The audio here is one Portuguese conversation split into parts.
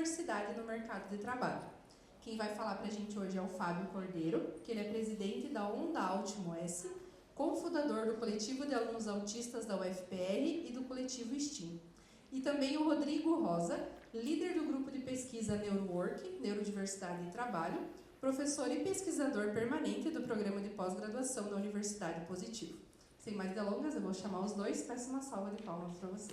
neurodiversidade no mercado de trabalho. Quem vai falar para a gente hoje é o Fábio Cordeiro, que ele é presidente da Onda Altimo S, cofundador do coletivo de alunos autistas da UFPR e do coletivo STEAM. E também o Rodrigo Rosa, líder do grupo de pesquisa NeuroWork, Neurodiversidade e Trabalho, professor e pesquisador permanente do programa de pós-graduação da Universidade Positivo. Sem mais delongas, eu vou chamar os dois. Peço uma salva de palmas para vocês.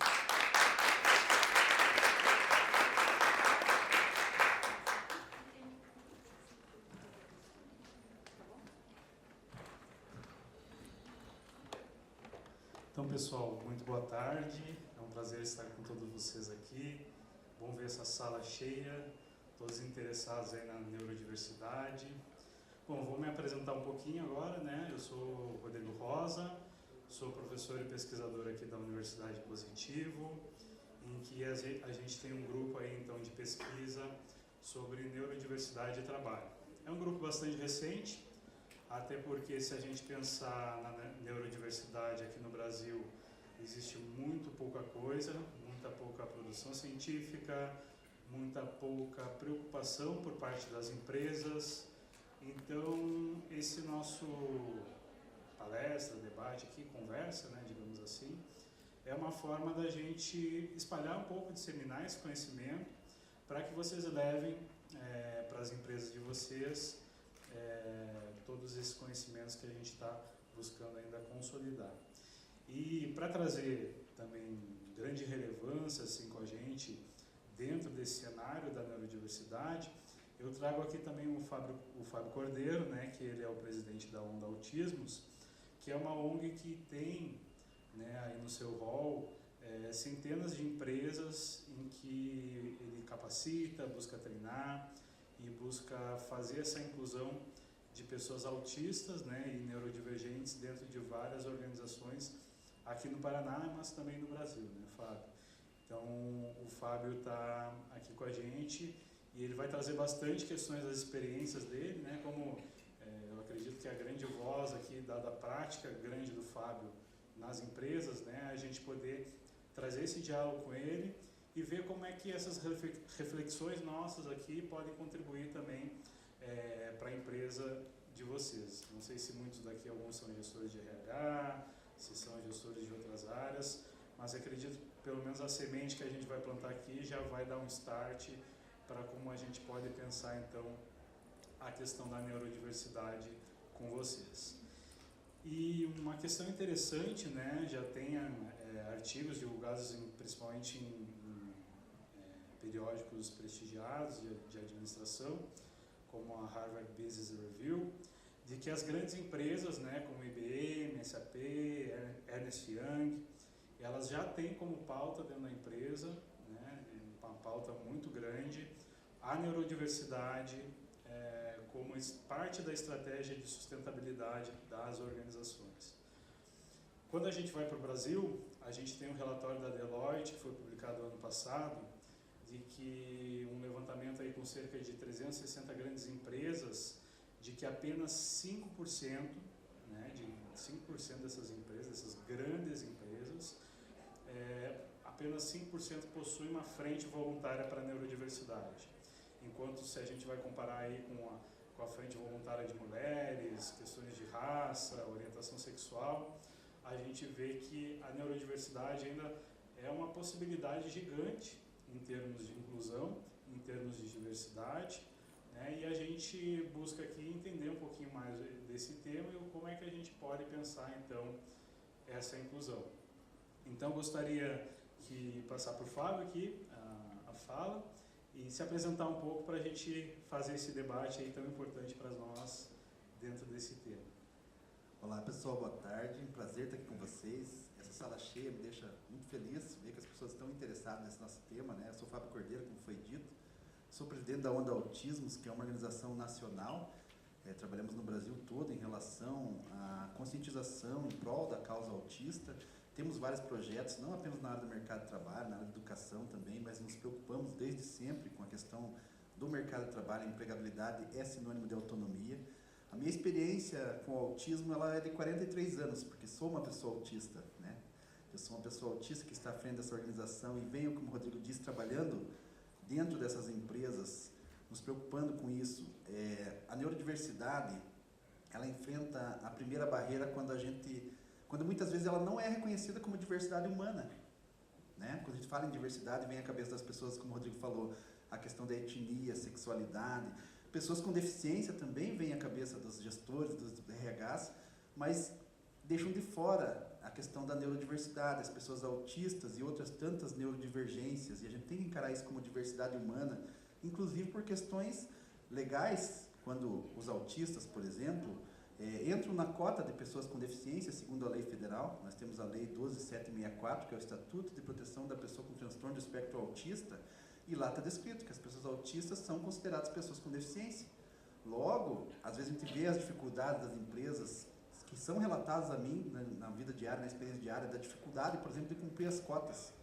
Então, pessoal, muito boa tarde. É um prazer estar com todos vocês aqui. Bom ver essa sala cheia, todos interessados aí na neurodiversidade. Bom, vou me apresentar um pouquinho agora, né? Eu sou o Rodrigo Rosa, sou professor e pesquisador aqui da Universidade Positivo, em que a gente tem um grupo aí, então, de pesquisa sobre neurodiversidade e trabalho. É um grupo bastante recente, até porque se a gente pensar na neurodiversidade aqui no Brasil, existe muito pouca coisa, muita pouca produção científica, muita pouca preocupação por parte das empresas. Então, esse nosso palestra, debate aqui, conversa, né, digamos assim, é uma forma da gente espalhar um pouco, disseminar esse conhecimento, para que vocês levem para as empresas de vocês todos esses conhecimentos que a gente está buscando ainda consolidar. E para trazer também grande relevância assim, com a gente dentro desse cenário da neurodiversidade, eu trago aqui também o Fábio Cordeiro, né, que ele é o presidente da Onda Autismos, que é uma ONG que tem, né, aí no seu rol centenas de empresas em que ele capacita, busca treinar e busca fazer essa inclusão de pessoas autistas, né, e neurodivergentes dentro de várias organizações aqui no Paraná, mas também no Brasil, né, Fábio? Então, o Fábio está aqui com a gente e ele vai trazer bastante questões das experiências dele, né, como eu acredito que a grande voz aqui da prática grande do Fábio nas empresas, né, a gente poder trazer esse diálogo com ele e ver como é que essas reflexões nossas aqui podem contribuir também para a empresa de vocês. Não sei se muitos daqui, alguns são gestores de RH, se são gestores de outras áreas, mas acredito que pelo menos a semente que a gente vai plantar aqui já vai dar um start para como a gente pode pensar então a questão da neurodiversidade com vocês. E uma questão interessante, né, já tem artigos divulgados principalmente em periódicos prestigiados de administração, como a Harvard Business Review, de que as grandes empresas, né, como IBM, SAP, Ernst Young, elas já têm como pauta dentro da empresa, né, uma pauta muito grande, a neurodiversidade como parte da estratégia de sustentabilidade das organizações. Quando a gente vai para o Brasil, a gente tem um relatório da Deloitte, que foi publicado ano passado, de que um levantamento aí com cerca de 360 grandes empresas, de que apenas 5%, né, de 5% dessas empresas, dessas grandes empresas, apenas 5% possuem uma frente voluntária para a neurodiversidade. Enquanto se a gente vai comparar aí com a frente voluntária de mulheres, questões de raça, orientação sexual, a gente vê que a neurodiversidade ainda é uma possibilidade gigante em termos de inclusão, em termos de diversidade, né? E a gente busca aqui entender um pouquinho mais desse tema e como é que a gente pode pensar então essa inclusão. Então gostaria de passar para o Fábio aqui a fala e se apresentar um pouco para a gente fazer esse debate aí tão importante para nós dentro desse tema. Olá pessoal, boa tarde, um prazer estar aqui com vocês. Essa sala cheia me deixa muito feliz ver que as pessoas estão interessadas nesse nosso tema, né? Eu sou Fábio Cordeiro, como foi dito, sou presidente da Onda Autismos, que é uma organização nacional. Trabalhamos no Brasil todo em relação à conscientização em prol da causa autista. Temos vários projetos, não apenas na área do mercado de trabalho, na área de educação também, mas nos preocupamos desde sempre com a questão do mercado de trabalho. A empregabilidade é sinônimo de autonomia. A minha experiência com o autismo ela é de 43 anos, porque sou uma pessoa autista, né? Eu sou uma pessoa autista que está à frente dessa organização e venho, como o Rodrigo disse, trabalhando dentro dessas empresas, nos preocupando com isso. A neurodiversidade, ela enfrenta a primeira barreira quando muitas vezes ela não é reconhecida como diversidade humana, né? Quando a gente fala em diversidade, vem à cabeça das pessoas, como o Rodrigo falou, a questão da etnia, sexualidade. Pessoas com deficiência também vem à cabeça dos gestores, dos RHs, mas deixam de fora a questão da neurodiversidade, as pessoas autistas e outras tantas neurodivergências, e a gente tem que encarar isso como diversidade humana, inclusive por questões legais, quando os autistas, por exemplo, entram na cota de pessoas com deficiência, segundo a lei federal. Nós temos a lei 12764, que é o Estatuto de Proteção da Pessoa com Transtorno do Espectro Autista, e lá está descrito que as pessoas autistas são consideradas pessoas com deficiência. Logo, às vezes a gente vê as dificuldades das empresas que são relatadas a mim na vida diária, na experiência diária, da dificuldade, por exemplo, de cumprir as cotas.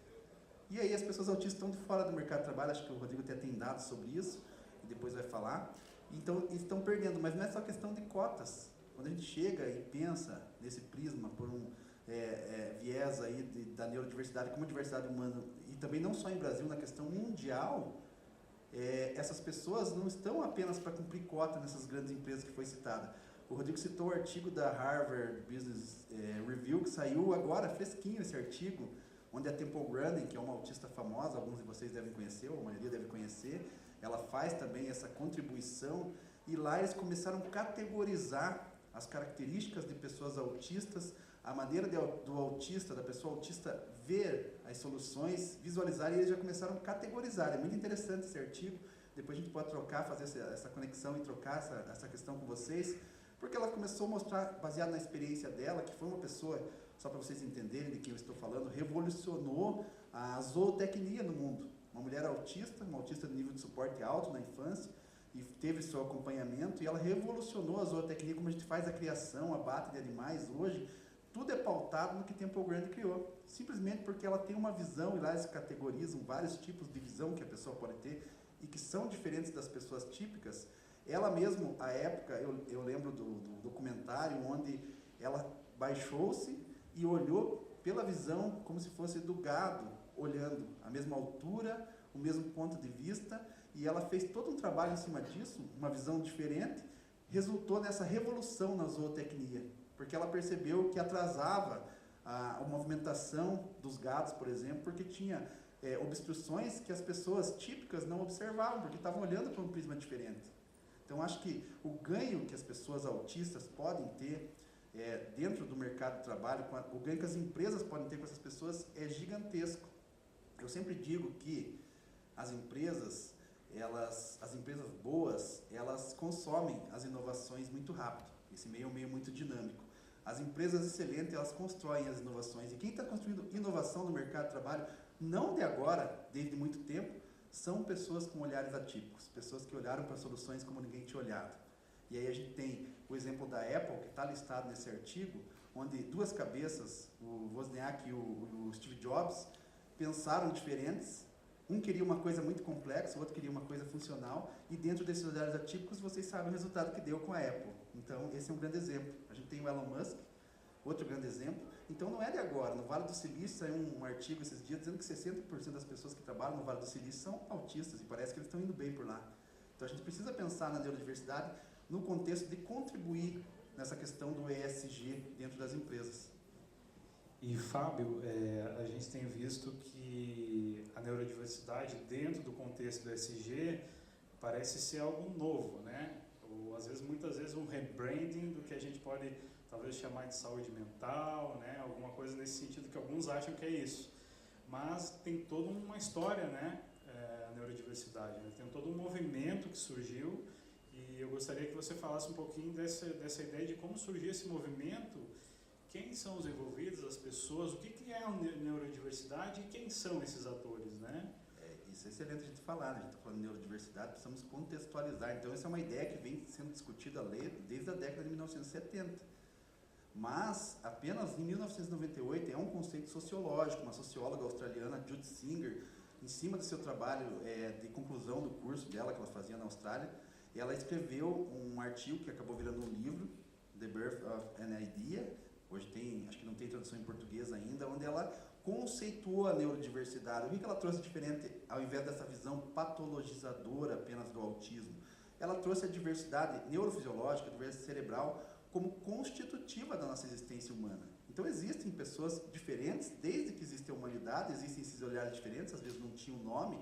E aí as pessoas autistas estão de fora do mercado de trabalho, acho que o Rodrigo até tem dados sobre isso, e depois vai falar. Então, estão perdendo, mas não é só questão de cotas. Quando a gente chega e pensa nesse prisma por um viés aí da neurodiversidade como diversidade humana, e também não só em Brasil, na questão mundial, essas pessoas não estão apenas para cumprir cota nessas grandes empresas que foi citada. O Rodrigo citou o artigo da Harvard Business Review, que saiu agora, fresquinho esse artigo, onde a Temple Grandin, que é uma autista famosa, alguns de vocês devem conhecer, ou a maioria deve conhecer, ela faz também essa contribuição, e lá eles começaram a categorizar as características de pessoas autistas, a maneira do autista, da pessoa autista ver as soluções, visualizar, e eles já começaram a categorizar. É muito interessante esse artigo, depois a gente pode trocar, fazer essa conexão e trocar essa questão com vocês, porque ela começou a mostrar, baseado na experiência dela, que foi uma pessoa, só para vocês entenderem de quem eu estou falando, revolucionou a zootecnia no mundo. Uma mulher autista, uma autista de nível de suporte alto na infância, e teve seu acompanhamento, e ela revolucionou a zootecnia, como a gente faz a criação, abate de animais hoje. Tudo é pautado no que Temple Grandin criou, simplesmente porque ela tem uma visão, e lá eles categorizam vários tipos de visão que a pessoa pode ter, e que são diferentes das pessoas típicas. Ela mesmo, à época, eu lembro do documentário, onde ela baixou-se e olhou pela visão como se fosse do gado, olhando a mesma altura, o mesmo ponto de vista, e ela fez todo um trabalho em cima disso, uma visão diferente, resultou nessa revolução na zootecnia, porque ela percebeu que atrasava a movimentação dos gados, por exemplo, porque tinha obstruções que as pessoas típicas não observavam, porque estavam olhando para um prisma diferente. Então, acho que o ganho que as pessoas autistas podem ter dentro do mercado de trabalho, o ganho que as empresas podem ter com essas pessoas é gigantesco. Eu sempre digo que as empresas boas, elas consomem as inovações muito rápido. Esse meio é um meio muito dinâmico. As empresas excelentes, elas constroem as inovações. E quem está construindo inovação no mercado de trabalho, não de agora, desde muito tempo, são pessoas com olhares atípicos, pessoas que olharam para soluções como ninguém tinha olhado. E aí a gente tem o exemplo da Apple, que está listado nesse artigo, onde duas cabeças, o Wozniak e o Steve Jobs, pensaram diferentes. Um queria uma coisa muito complexa, o outro queria uma coisa funcional, e dentro desses olhares atípicos, vocês sabem o resultado que deu com a Apple. Então, esse é um grande exemplo. A gente tem o Elon Musk, outro grande exemplo. Então, não é de agora. No Vale do Silício saiu um artigo esses dias dizendo que 60% das pessoas que trabalham no Vale do Silício são autistas, e parece que eles estão indo bem por lá. Então, a gente precisa pensar na neurodiversidade no contexto de contribuir nessa questão do ESG dentro das empresas. E, Fábio, a gente tem visto que a neurodiversidade dentro do contexto do ESG parece ser algo novo, né? Ou, às vezes, muitas vezes, um rebranding do que a gente pode talvez chamar de saúde mental, né? Alguma coisa nesse sentido que alguns acham que é isso. Mas tem toda uma história, né? A neurodiversidade, né? Tem todo um movimento que surgiu, e eu gostaria que você falasse um pouquinho dessa ideia de como surgiu esse movimento, quem são os envolvidos, as pessoas, o que é a neurodiversidade e quem são esses atores, né? Isso é excelente a gente falar, né? A gente está falando de neurodiversidade, precisamos contextualizar. Então, essa é uma ideia que vem sendo discutida desde a década de 1970. Mas, apenas em 1998, é um conceito sociológico, uma socióloga australiana, Judy Singer, em cima do seu trabalho de conclusão do curso dela, que ela fazia na Austrália, ela escreveu um artigo que acabou virando um livro, The Birth of an Idea. Hoje tem, acho que não tem tradução em português ainda, onde ela conceituou a neurodiversidade. O que ela trouxe diferente, ao invés dessa visão patologizadora apenas do autismo? Ela trouxe a diversidade neurofisiológica, a diversidade cerebral, como constitutiva da nossa existência humana. Então existem pessoas diferentes, desde que existe a humanidade, existem esses olhares diferentes, às vezes não tinham nome,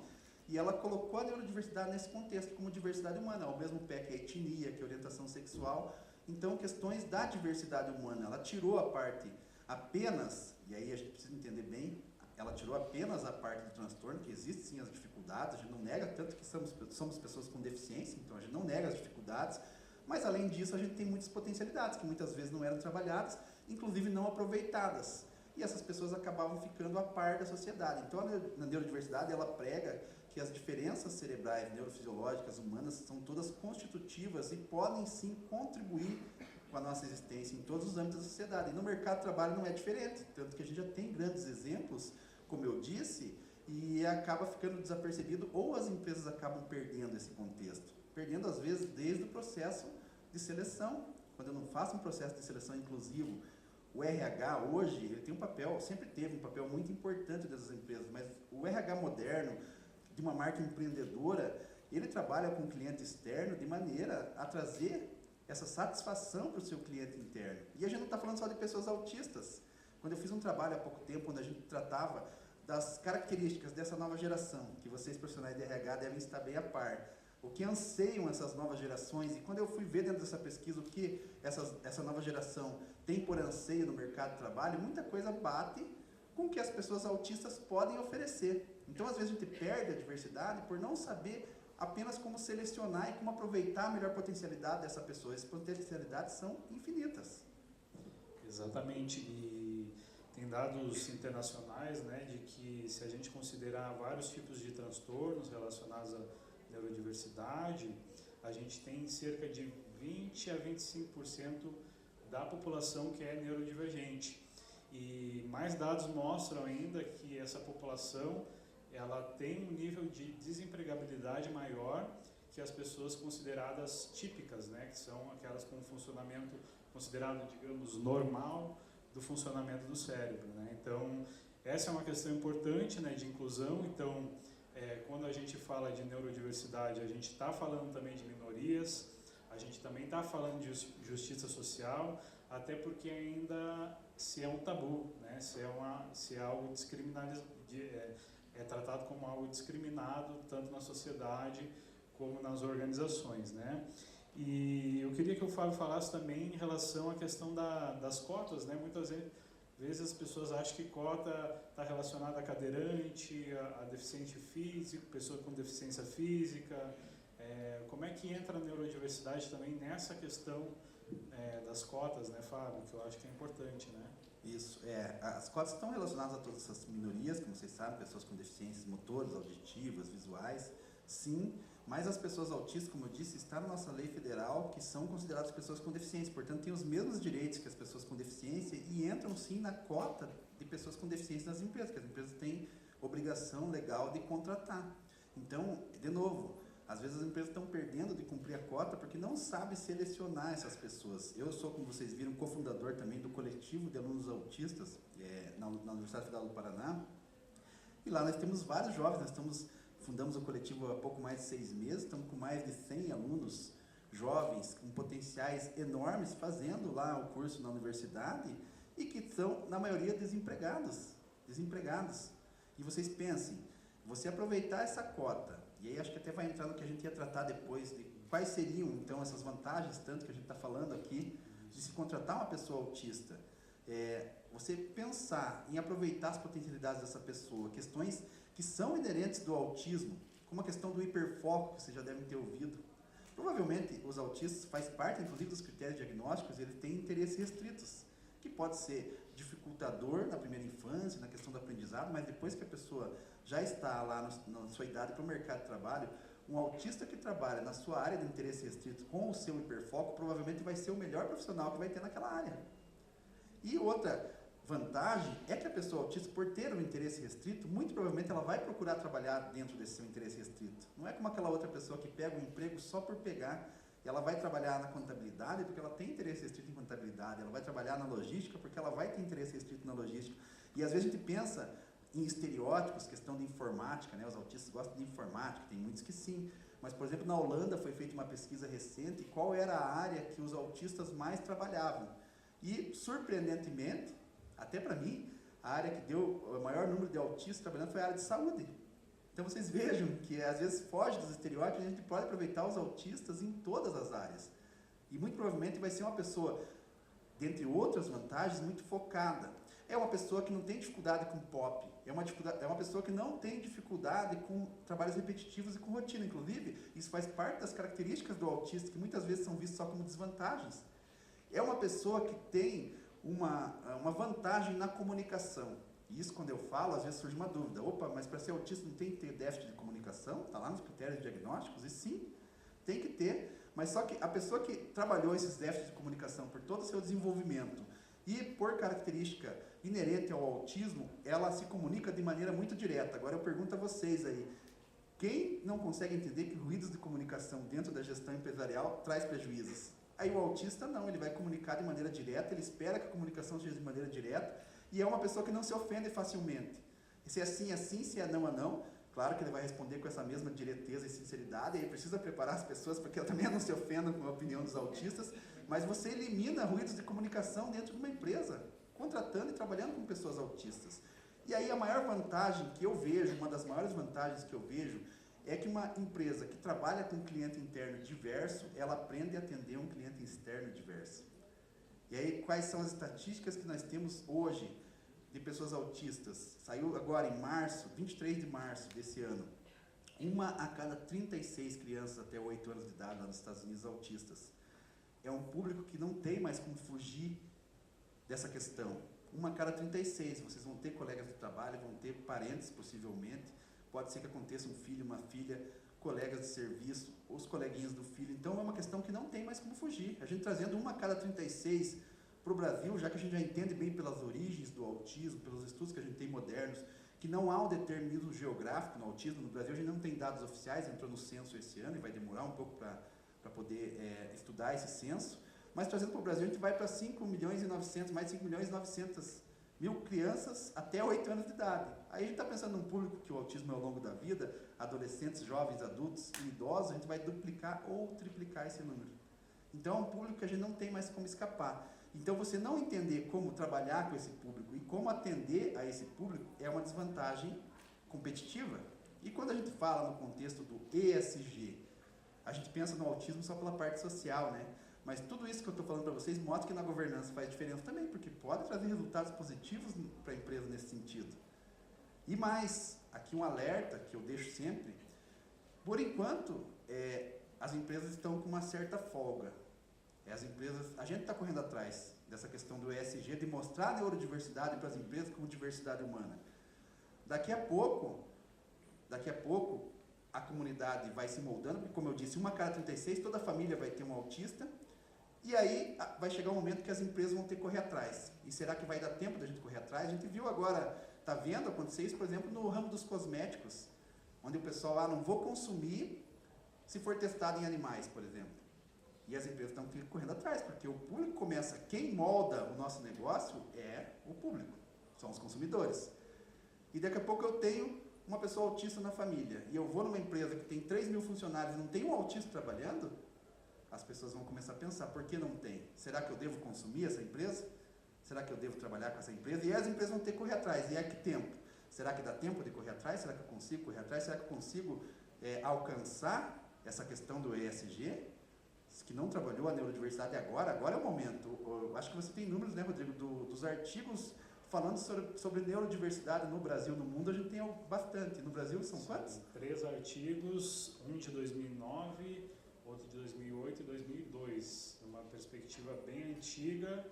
e ela colocou a neurodiversidade nesse contexto como diversidade humana, ao mesmo pé que a etnia, que a orientação sexual. Então, questões da diversidade humana, ela tirou a parte apenas, e aí a gente precisa entender bem, ela tirou apenas a parte do transtorno, que existem sim as dificuldades, a gente não nega, tanto que somos pessoas com deficiência, então a gente não nega as dificuldades, mas além disso a gente tem muitas potencialidades que muitas vezes não eram trabalhadas, inclusive não aproveitadas, e essas pessoas acabavam ficando a par da sociedade. Então a neurodiversidade, ela prega que as diferenças cerebrais, neurofisiológicas, humanas, são todas constitutivas e podem sim contribuir com a nossa existência em todos os âmbitos da sociedade. E no mercado de trabalho não é diferente, tanto que a gente já tem grandes exemplos, como eu disse, e acaba ficando desapercebido, ou as empresas acabam perdendo esse contexto, perdendo às vezes desde o processo de seleção. Quando eu não faço um processo de seleção inclusivo, o RH hoje, ele tem um papel, sempre teve um papel muito importante dessas empresas, mas o RH moderno, de uma marca empreendedora, ele trabalha com o cliente externo de maneira a trazer essa satisfação para o seu cliente interno. E a gente não está falando só de pessoas autistas. Quando eu fiz um trabalho há pouco tempo, onde a gente tratava das características dessa nova geração, que vocês profissionais de RH devem estar bem a par, o que anseiam essas novas gerações, e quando eu fui ver dentro dessa pesquisa o que essa nova geração tem por anseio no mercado de trabalho, muita coisa bate com o que as pessoas autistas podem oferecer. Então, às vezes, a gente perde a diversidade por não saber apenas como selecionar e como aproveitar a melhor potencialidade dessa pessoa. Essas potencialidades são infinitas. Exatamente, e tem dados internacionais, né, de que se a gente considerar vários tipos de transtornos relacionados à neurodiversidade, a gente tem cerca de 20 a 25% da população que é neurodivergente. E mais dados mostram ainda que essa população ela tem um nível de desempregabilidade maior que as pessoas consideradas típicas, né, que são aquelas com funcionamento considerado, digamos, normal do funcionamento do cérebro, né? Então, essa é uma questão importante, né, de inclusão. Então, quando a gente fala de neurodiversidade, a gente está falando também de minorias, a gente também está falando de justiça social, até porque ainda se é um tabu, né, se é algo é tratado como algo discriminado tanto na sociedade como nas organizações, né? E eu queria que o Fábio falasse também em relação à questão das cotas, né? Muitas vezes as pessoas acham que cota está relacionada a cadeirante, a deficiente físico, pessoa com deficiência física. Como é que entra a neurodiversidade também nessa questão das cotas, né, Fábio? Que eu acho que é importante, né? Isso, as cotas estão relacionadas a todas essas minorias, como vocês sabem, pessoas com deficiências motoras, auditivas, visuais, sim, mas as pessoas autistas, como eu disse, está na nossa lei federal, que são consideradas pessoas com deficiência, portanto, têm os mesmos direitos que as pessoas com deficiência e entram, sim, na cota de pessoas com deficiência nas empresas, que as empresas têm obrigação legal de contratar. Então, de novo, às vezes as empresas estão perdendo de cumprir a cota porque não sabem selecionar essas pessoas. Eu sou, como vocês viram, cofundador também do coletivo de alunos autistas na Universidade Federal do Paraná. E lá nós temos vários jovens, fundamos o coletivo há pouco mais de 6 meses, estamos com mais de 100 alunos jovens com potenciais enormes fazendo lá o curso na universidade e que são, na maioria, desempregados. E vocês pensem, você aproveitar essa cota, e aí acho que até vai entrar no que a gente ia tratar depois, de quais seriam, então, essas vantagens, tanto que a gente está falando aqui, de se contratar uma pessoa autista. Você pensar em aproveitar as potencialidades dessa pessoa, questões que são inerentes do autismo, como a questão do hiperfoco, que vocês já devem ter ouvido. Provavelmente, os autistas faz parte, inclusive, dos critérios diagnósticos, eles têm interesses restritos, que pode ser dificultador na primeira infância, na questão do aprendizado, mas depois que a pessoa já está lá na sua idade para o mercado de trabalho, um autista que trabalha na sua área de interesse restrito com o seu hiperfoco, provavelmente vai ser o melhor profissional que vai ter naquela área. E outra vantagem é que a pessoa autista, por ter um interesse restrito, muito provavelmente ela vai procurar trabalhar dentro desse seu interesse restrito. Não é como aquela outra pessoa que pega um emprego só por pegar. Ela vai trabalhar na contabilidade porque ela tem interesse restrito em contabilidade, ela vai trabalhar na logística porque ela vai ter interesse restrito na logística. E às vezes a gente pensa em estereótipos, questão de informática, né? Os autistas gostam de informática, tem muitos que sim. Mas, por exemplo, na Holanda foi feita uma pesquisa recente, qual era a área que os autistas mais trabalhavam. E, surpreendentemente, até para mim, a área que deu o maior número de autistas trabalhando foi a área de saúde. Então vocês vejam que às vezes foge dos estereótipos, a gente pode aproveitar os autistas em todas as áreas. E muito provavelmente vai ser uma pessoa, dentre outras vantagens, muito focada. É uma pessoa que não tem dificuldade com pop, é uma pessoa que não tem dificuldade com trabalhos repetitivos e com rotina. Inclusive, isso faz parte das características do autista, que muitas vezes são vistas só como desvantagens. É uma pessoa que tem uma vantagem na comunicação. E isso, quando eu falo, às vezes surge uma dúvida. Opa, mas para ser autista não tem que ter déficit de comunicação? Está lá nos critérios diagnósticos? E sim, tem que ter. Mas só que a pessoa que trabalhou esses déficits de comunicação por todo o seu desenvolvimento e por característica inerente ao autismo, ela se comunica de maneira muito direta. Agora eu pergunto a vocês aí, quem não consegue entender que ruídos de comunicação dentro da gestão empresarial traz prejuízos? Aí o autista não, ele vai comunicar de maneira direta, ele espera que a comunicação seja de maneira direta, e é uma pessoa que não se ofende facilmente. Se é sim, é sim, se é não, é não. Claro que ele vai responder com essa mesma direteza e sinceridade, e aí precisa preparar as pessoas para que elas também não se ofendam com a opinião dos autistas, mas você elimina ruídos de comunicação dentro de uma empresa, contratando e trabalhando com pessoas autistas. E aí a maior vantagem que eu vejo, uma das maiores vantagens que eu vejo, é que uma empresa que trabalha com um cliente interno diverso, ela aprende a atender um cliente externo diverso. E aí, quais são as estatísticas que nós temos hoje de pessoas autistas? Saiu agora em março, 23 de março desse ano, 1 a cada 36 crianças até 8 anos de idade lá nos Estados Unidos autistas. É um público que não tem mais como fugir dessa questão. 1 a cada 36, vocês vão ter colegas de trabalho, vão ter parentes possivelmente, pode ser que aconteça um filho, uma filha, colegas de serviço, os coleguinhas do filho. Então é uma questão que não tem mais como fugir. A gente trazendo 1 a cada 36 para o Brasil, já que a gente já entende bem pelas origens do autismo, pelos estudos que a gente tem modernos, que não há um determinismo geográfico no autismo. No Brasil a gente não tem dados oficiais, entrou no censo esse ano e vai demorar um pouco para poder estudar esse censo. Mas trazendo para o Brasil, a gente vai para 5 milhões e 900, mais de 5 milhões e 900 mil crianças até 8 anos de idade. Aí a gente está pensando num público que o autismo é ao longo da vida, adolescentes, jovens, adultos e idosos, a gente vai duplicar ou triplicar esse número. Então é um público que a gente não tem mais como escapar. Então você não entender como trabalhar com esse público e como atender a esse público é uma desvantagem competitiva. E quando a gente fala no contexto do ESG, a gente pensa no autismo só pela parte social, né? Mas tudo isso que eu estou falando para vocês mostra que na governança faz diferença também, porque pode trazer resultados positivos para a empresa nesse sentido. E mais, aqui um alerta que eu deixo sempre, por enquanto, as empresas estão com uma certa folga. A gente está correndo atrás dessa questão do ESG, de mostrar a neurodiversidade para as empresas como diversidade humana. Daqui a pouco, a comunidade vai se moldando, porque como eu disse, 1 a cada 36, toda a família vai ter um autista, e aí vai chegar um momento que as empresas vão ter que correr atrás. E será que vai dar tempo da gente correr atrás? A gente viu agora, está vendo acontecer isso, por exemplo, no ramo dos cosméticos, onde o pessoal, não vou consumir se for testado em animais, por exemplo. E as empresas estão correndo atrás, porque o público começa, quem molda o nosso negócio é o público, são os consumidores. E daqui a pouco eu tenho uma pessoa autista na família, e eu vou numa empresa que tem 3 mil funcionários e não tem um autista trabalhando, as pessoas vão começar a pensar, por que não tem? Será que eu devo consumir essa empresa? Será que eu devo trabalhar com essa empresa? E as empresas vão ter que correr atrás. E a que tempo? Será que dá tempo de correr atrás? Será que eu consigo correr atrás? Será que eu consigo alcançar essa questão do ESG? Que não trabalhou a neurodiversidade agora é o momento. Eu acho que você tem números, né, Rodrigo, dos artigos falando sobre neurodiversidade no Brasil, no mundo, a gente tem bastante. No Brasil são quantos? 3 artigos, um de 2009, outro de 2008 e 2002. Uma perspectiva bem antiga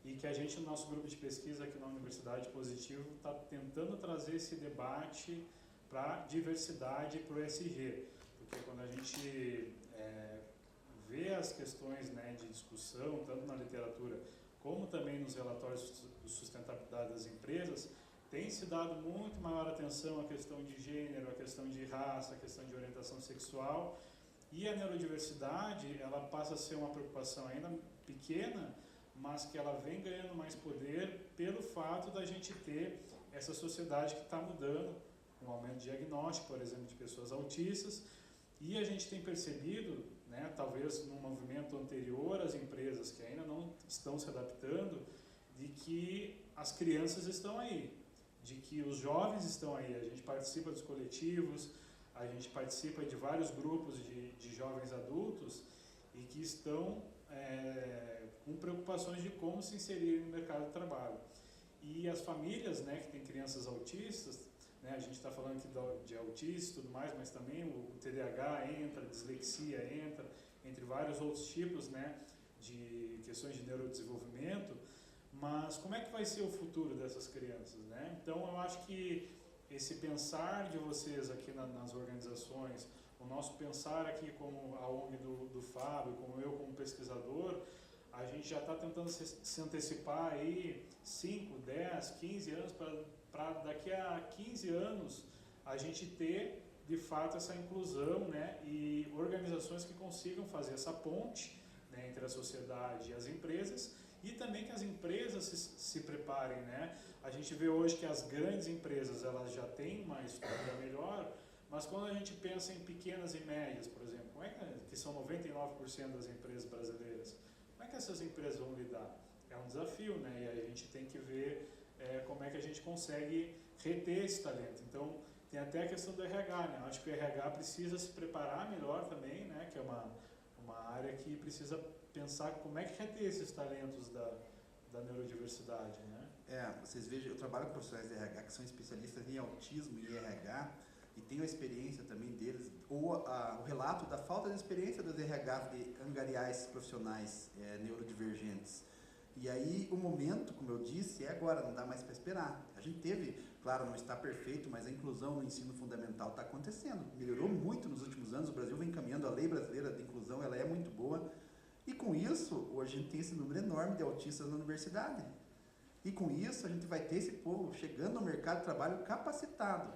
e que a gente, no nosso grupo de pesquisa aqui na Universidade Positivo, está tentando trazer esse debate para a diversidade e para o ESG. Porque quando a gente vê as questões, né, de discussão, tanto na literatura como também nos relatórios de sustentabilidade das empresas, tem se dado muito maior atenção à questão de gênero, à questão de raça, à questão de orientação sexual, e a neurodiversidade ela passa a ser uma preocupação ainda pequena, mas que ela vem ganhando mais poder pelo fato da gente ter essa sociedade que está mudando, com o aumento de diagnóstico, por exemplo, de pessoas autistas, e a gente tem percebido, né, talvez num movimento anterior às empresas que ainda não estão se adaptando, de que as crianças estão aí, de que os jovens estão aí. A gente participa dos coletivos, a gente participa de vários grupos de jovens adultos e que estão com preocupações de como se inserir no mercado de trabalho. E as famílias, né, que têm crianças autistas, né, a gente está falando aqui de autistas e tudo mais, mas também o TDAH entra, a dislexia entra, entre vários outros tipos, né, de questões de neurodesenvolvimento. Mas como é que vai ser o futuro dessas crianças, né? Então eu acho que esse pensar de vocês aqui nas organizações, o nosso pensar aqui como a ONG do Fábio, como eu como pesquisador, a gente já está tentando se antecipar aí 5, 10, 15 anos para daqui a 15 anos a gente ter de fato essa inclusão, né, e organizações que consigam fazer essa ponte, né, entre a sociedade e as empresas, e também que as empresas se preparem, né? A gente vê hoje que as grandes empresas elas já têm uma estrutura melhor, mas quando a gente pensa em pequenas e médias, por exemplo, como é que são 99% das empresas brasileiras, como é que essas empresas vão lidar? É um desafio, né? E aí a gente tem que ver como é que a gente consegue reter esse talento. Então, tem até a questão do RH, né? Eu acho que o RH precisa se preparar melhor também, né? Que é uma área que precisa pensar como é que reter esses talentos da neurodiversidade, né? Vocês vejam, eu trabalho com profissionais de RH que são especialistas em autismo e RH e tenho a experiência também deles, ou o relato da falta de experiência dos RH de angariar esses profissionais neurodivergentes. E aí o momento, como eu disse, é agora, não dá mais para esperar. A gente teve, claro, não está perfeito, mas a inclusão no ensino fundamental está acontecendo. Melhorou muito nos últimos anos, o Brasil vem caminhando, a lei brasileira de inclusão ela é muito boa. E com isso, hoje a gente tem esse número enorme de autistas na universidade. E com isso, a gente vai ter esse povo chegando no mercado de trabalho capacitado.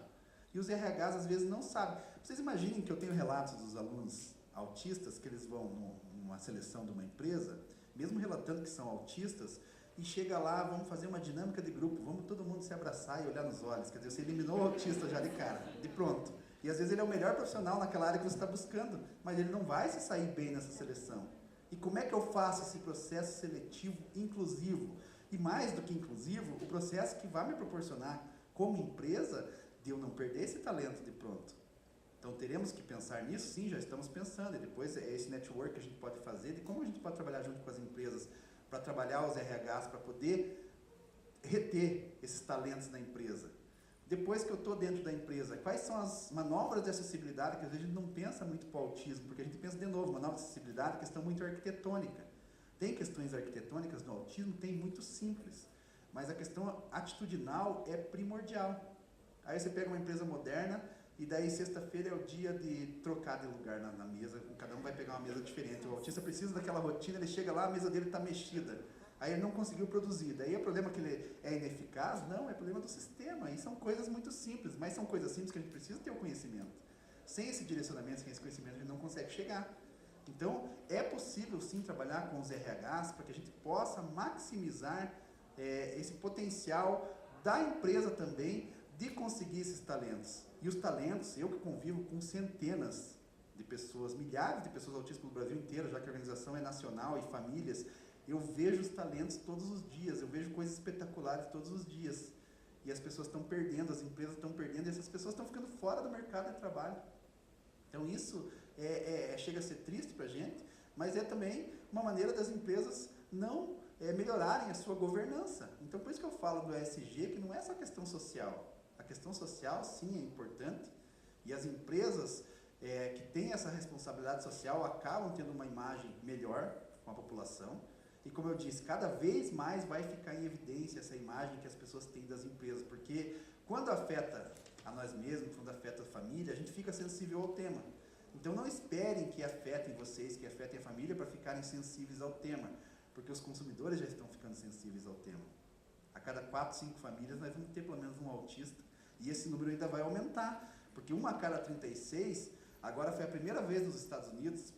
E os RHs, às vezes, não sabem. Vocês imaginem que eu tenho relatos dos alunos autistas, que eles vão numa seleção de uma empresa, mesmo relatando que são autistas, e chega lá, vamos fazer uma dinâmica de grupo, vamos todo mundo se abraçar e olhar nos olhos. Quer dizer, você eliminou o autista já de cara, de pronto. E às vezes ele é o melhor profissional naquela área que você está buscando, mas ele não vai se sair bem nessa seleção. E como é que eu faço esse processo seletivo inclusivo? E mais do que inclusivo, o processo que vai me proporcionar, como empresa, de eu não perder esse talento de pronto. Então teremos que pensar nisso, sim, já estamos pensando. E depois é esse network que a gente pode fazer, de como a gente pode trabalhar junto com as empresas, para trabalhar os RHs, para poder reter esses talentos na empresa. Depois que eu estou dentro da empresa, quais são as manobras de acessibilidade, que às vezes a gente não pensa muito para o autismo, porque a gente pensa de novo, manobra de acessibilidade, questão muito arquitetônica. Tem questões arquitetônicas no autismo, tem muito simples, mas a questão atitudinal é primordial. Aí você pega uma empresa moderna, e daí sexta-feira é o dia de trocar de lugar na mesa, cada um vai pegar uma mesa diferente. O autista precisa daquela rotina, ele chega lá, a mesa dele está mexida. Aí ele não conseguiu produzir. Daí é problema que ele é ineficaz? Não, é problema do sistema. E são coisas muito simples, mas são coisas simples que a gente precisa ter o conhecimento. Sem esse direcionamento, sem esse conhecimento, a gente não consegue chegar. Então, é possível sim trabalhar com os RHs para que a gente possa maximizar esse potencial da empresa também de conseguir esses talentos. E os talentos, eu que convivo com centenas de pessoas, milhares de pessoas autistas pelo Brasil inteiro, já que a organização é nacional e famílias, eu vejo os talentos todos os dias, eu vejo coisas espetaculares todos os dias. E as pessoas estão perdendo, as empresas estão perdendo, e essas pessoas estão ficando fora do mercado de trabalho. Então isso chega a ser triste para a gente, mas é também uma maneira das empresas não melhorarem a sua governança. Então por isso que eu falo do ESG, que não é só questão social. A questão social, sim, é importante, e as empresas que têm essa responsabilidade social acabam tendo uma imagem melhor com a população. E como eu disse, cada vez mais vai ficar em evidência essa imagem que as pessoas têm das empresas, porque quando afeta a nós mesmos, quando afeta a família, a gente fica sensível ao tema. Então não esperem que afetem vocês, que afetem a família para ficarem sensíveis ao tema, porque os consumidores já estão ficando sensíveis ao tema. A cada 4, 5 famílias nós vamos ter pelo menos um autista, e esse número ainda vai aumentar, porque 1 a cada 36, agora foi a primeira vez nos Estados Unidos,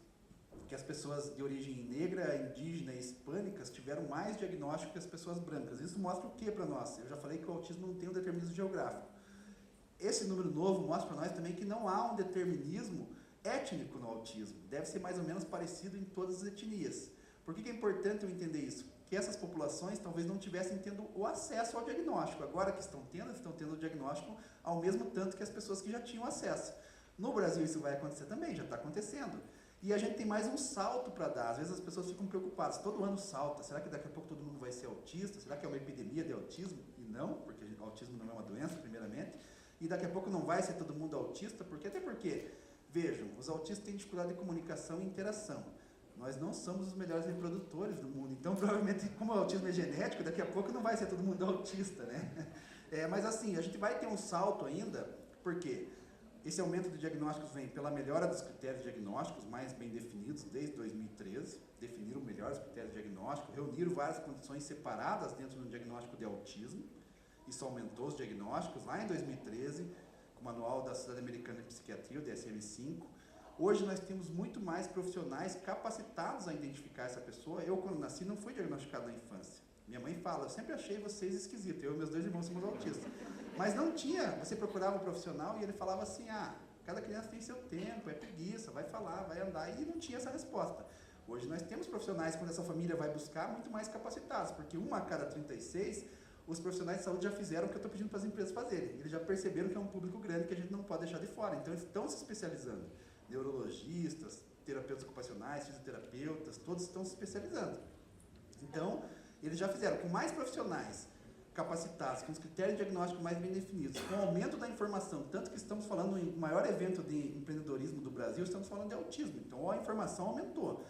que as pessoas de origem negra, indígena e hispânicas tiveram mais diagnóstico que as pessoas brancas. Isso mostra o que para nós? Eu já falei que o autismo não tem um determinismo geográfico. Esse número novo mostra para nós também que não há um determinismo étnico no autismo. Deve ser mais ou menos parecido em todas as etnias. Por que é importante eu entender isso? Que essas populações talvez não tivessem tendo o acesso ao diagnóstico. Agora que estão tendo o diagnóstico ao mesmo tanto que as pessoas que já tinham acesso. No Brasil isso vai acontecer também, já está acontecendo. E a gente tem mais um salto para dar. Às vezes as pessoas ficam preocupadas. Todo ano salta. Será que daqui a pouco todo mundo vai ser autista? Será que é uma epidemia de autismo? E não, porque o autismo não é uma doença, primeiramente. E daqui a pouco não vai ser todo mundo autista, até porque, vejam, os autistas têm dificuldade de comunicação e interação. Nós não somos os melhores reprodutores do mundo. Então, provavelmente, como o autismo é genético, daqui a pouco não vai ser todo mundo autista, né? Mas assim, a gente vai ter um salto ainda, porque esse aumento de diagnósticos vem pela melhora dos critérios diagnósticos mais bem definidos desde 2013, definiram melhores critérios diagnósticos, reuniram várias condições separadas dentro do diagnóstico de autismo. Isso aumentou os diagnósticos lá em 2013, com o Manual da Sociedade Americana de Psiquiatria, o DSM-5. Hoje nós temos muito mais profissionais capacitados a identificar essa pessoa. Eu, quando nasci, não fui diagnosticado na infância. Minha mãe fala, eu sempre achei vocês esquisitos, eu e meus 2 irmãos somos autistas. Mas não tinha, você procurava um profissional e ele falava assim, cada criança tem seu tempo, é preguiça, vai falar, vai andar, e não tinha essa resposta. Hoje nós temos profissionais, quando essa família vai buscar, muito mais capacitados, porque 1 a cada 36, os profissionais de saúde já fizeram o que eu estou pedindo para as empresas fazerem. Eles já perceberam que é um público grande que a gente não pode deixar de fora, então eles estão se especializando. Neurologistas, terapeutas ocupacionais, fisioterapeutas, todos estão se especializando. Então, eles já fizeram com mais profissionais capacitados, com os critérios diagnósticos mais bem definidos, com o aumento da informação, tanto que estamos falando em maior evento de empreendedorismo do Brasil, estamos falando de autismo, então a informação aumentou.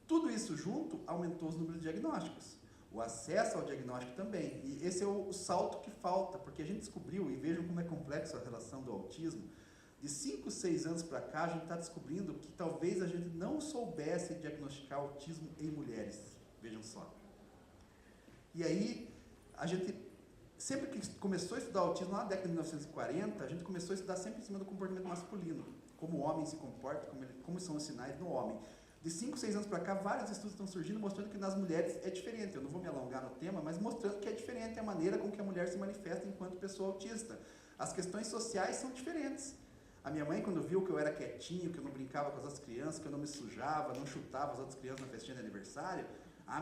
Tudo isso junto aumentou os números de diagnósticos, o acesso ao diagnóstico também, e esse é o salto que falta, porque a gente descobriu, e vejam como é complexo a relação do autismo, de 5, 6 anos para cá, a gente está descobrindo que talvez a gente não soubesse diagnosticar autismo em mulheres, vejam só. E aí, a gente, sempre que começou a estudar autismo, lá na década de 1940, a gente começou a estudar sempre em cima do comportamento masculino, como o homem se comporta, como são os sinais no homem. De 5, 6 anos para cá, vários estudos estão surgindo mostrando que nas mulheres é diferente. Eu não vou me alongar no tema, mas mostrando que é diferente a maneira com que a mulher se manifesta enquanto pessoa autista. As questões sociais são diferentes. A minha mãe, quando viu que eu era quietinho, que eu não brincava com as outras crianças, que eu não me sujava, não chutava as outras crianças na festinha de aniversário,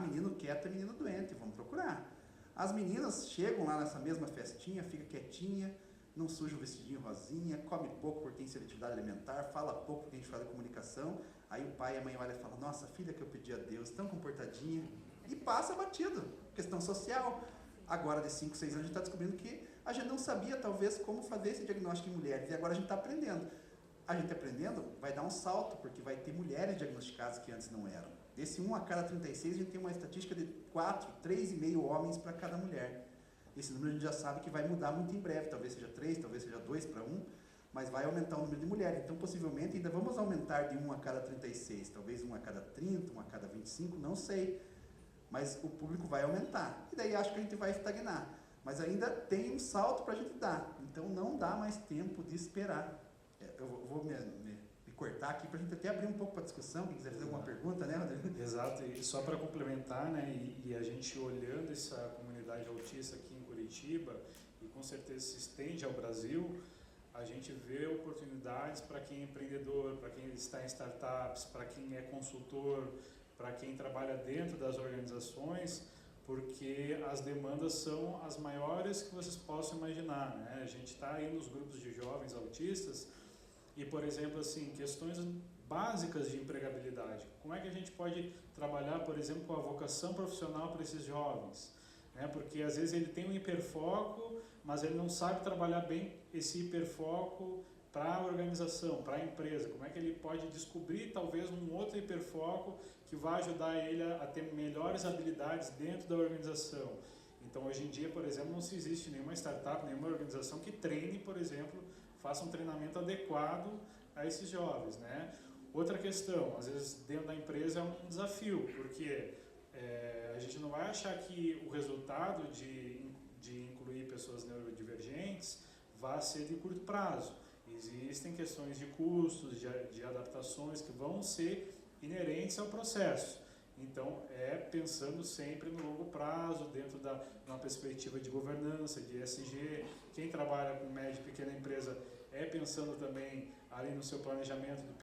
menino quieto é menino doente, vamos procurar. As meninas chegam lá nessa mesma festinha, fica quietinha, não suja o vestidinho rosinha, come pouco porque tem seletividade alimentar, fala pouco porque tem dificuldade de comunicação. Aí o pai e a mãe olham e falam, nossa, filha que eu pedi a Deus, tão comportadinha, e passa batido. Questão social. Agora, de 5, 6 anos, a gente está descobrindo que a gente não sabia, talvez, como fazer esse diagnóstico em mulheres, e agora a gente está aprendendo. A gente aprendendo vai dar um salto, porque vai ter mulheres diagnosticadas que antes não eram. Desse 1 a cada 36, a gente tem uma estatística de 4, 3,5 homens para cada mulher. Esse número a gente já sabe que vai mudar muito em breve, talvez seja 3, talvez seja 2 para 1, mas vai aumentar o número de mulheres. Então, possivelmente, ainda vamos aumentar de 1 a cada 36, talvez 1 a cada 30, 1 a cada 25, não sei. Mas o público vai aumentar. E daí acho que a gente vai estagnar. Mas ainda tem um salto para a gente dar. Então, não dá mais tempo de esperar. Eu vou me cortar aqui para a gente até abrir um pouco para a discussão. Quem quiser fazer alguma pergunta, né, Rodrigo? Exato. E só para complementar, né, e a gente olhando essa comunidade autista aqui em Curitiba, e com certeza se estende ao Brasil, a gente vê oportunidades para quem é empreendedor, para quem está em startups, para quem é consultor, para quem trabalha dentro das organizações, porque as demandas são as maiores que vocês possam imaginar, né? A gente está aí nos grupos de jovens autistas e, por exemplo, assim, questões básicas de empregabilidade. Como é que a gente pode trabalhar, por exemplo, com a vocação profissional para esses jovens? Né? Porque às vezes ele tem um hiperfoco, mas ele não sabe trabalhar bem esse hiperfoco para a organização, para a empresa. Como é que ele pode descobrir talvez um outro hiperfoco que vai ajudar ele a ter melhores habilidades dentro da organização. Então, hoje em dia, por exemplo, não se existe nenhuma startup, nenhuma organização que treine, por exemplo, faça um treinamento adequado a esses jovens, né? Outra questão, às vezes dentro da empresa é um desafio, porque a gente não vai achar que o resultado de incluir pessoas neurodivergentes vai ser de curto prazo. Existem questões de custos, de adaptações que vão ser inerentes ao processo. Então, é pensando sempre no longo prazo, dentro de uma perspectiva de governança, de ESG. Quem trabalha com média e pequena empresa é pensando também ali no seu planejamento